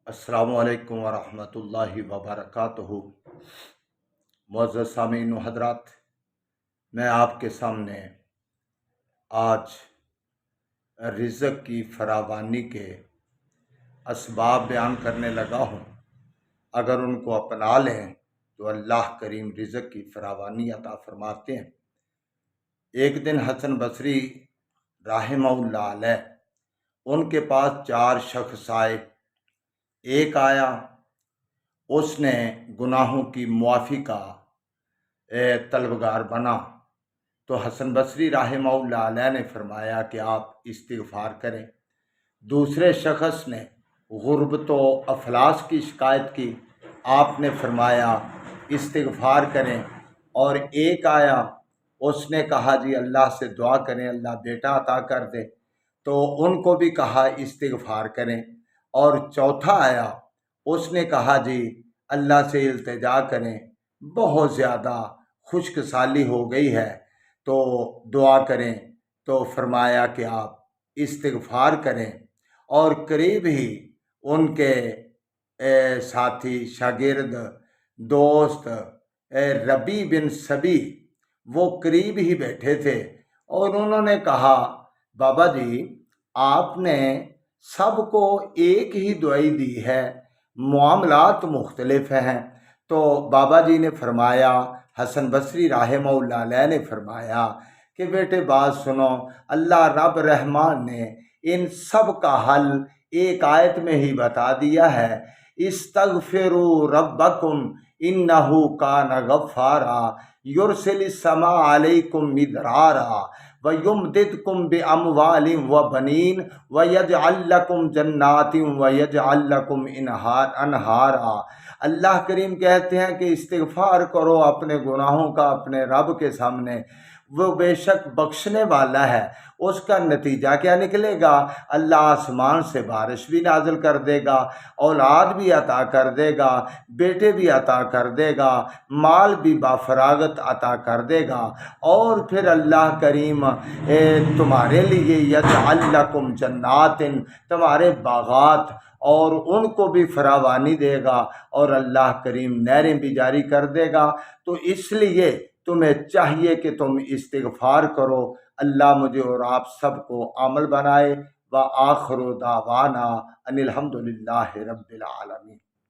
السلام علیکم ورحمۃ اللہ وبرکاتہ۔ معزز سامعین و حضرات، میں آپ کے سامنے آج رزق کی فراوانی کے اسباب بیان کرنے لگا ہوں۔ اگر ان کو اپنا لیں تو اللہ کریم رزق کی فراوانی عطا فرماتے ہیں۔ ایک دن حسن بصری رحمہ اللہ علیہ ان کے پاس 4 شخص آئے۔ ایک آیا، اس نے گناہوں کی معافی کا طلبگار بنا، تو حسن بصری رحمہ اللہ علیہ نے فرمایا کہ آپ استغفار کریں۔ دوسرے شخص نے غربت و افلاس کی شکایت کی، آپ نے فرمایا استغفار کریں۔ اور ایک آیا، اس نے کہا جی اللہ سے دعا کریں اللہ بیٹا عطا کر دے، تو ان کو بھی کہا استغفار کریں۔ اور چوتھا آیا، اس نے کہا جی اللہ سے التجا کریں، بہت زیادہ خشک سالی ہو گئی ہے تو دعا کریں، تو فرمایا کہ آپ استغفار کریں۔ اور قریب ہی ان کے ساتھی شاگرد دوست ربی بن سبی وہ قریب ہی بیٹھے تھے، اور انہوں نے کہا بابا جی آپ نے سب کو ایک ہی دعائی دی ہے، معاملات مختلف ہیں۔ تو بابا جی نے فرمایا، حسن بصری رحمہ اللہ علیہ نے فرمایا کہ بیٹے بات سنو، اللہ رب رحمان نے ان سب کا حل ایک آیت میں ہی بتا دیا ہے، استغفروا ربکم انہ کان غفارا یرسل السماء علیکم مدرارا وَيُمْدِدْكُمْ بِأَمْوَالٍ وَبَنِينَ وَيَجْعَلْ لَكُمْ جَنَّاتٍ وَيَجْعَلْ لَكُمْ انہارا۔ اللہ کریم کہتے ہیں کہ استغفار کرو اپنے گناہوں کا اپنے رب کے سامنے، وہ بے شک بخشنے والا ہے۔ اس کا نتیجہ کیا نکلے گا؟ اللہ آسمان سے بارش بھی نازل کر دے گا، اولاد بھی عطا کر دے گا، بیٹے بھی عطا کر دے گا، مال بھی بافراغت عطا کر دے گا، اور پھر اللہ کریم تمہارے لیے یجعل لکم جنات، تمہارے باغات اور ان کو بھی فراوانی دے گا، اور اللہ کریم نہریں بھی جاری کر دے گا۔ تو اس لیے تمہیں چاہیے کہ تم استغفار کرو۔ اللہ مجھے اور آپ سب کو عمل بنائے۔ وآخر دعوانا ان الحمد للہ رب العالمین۔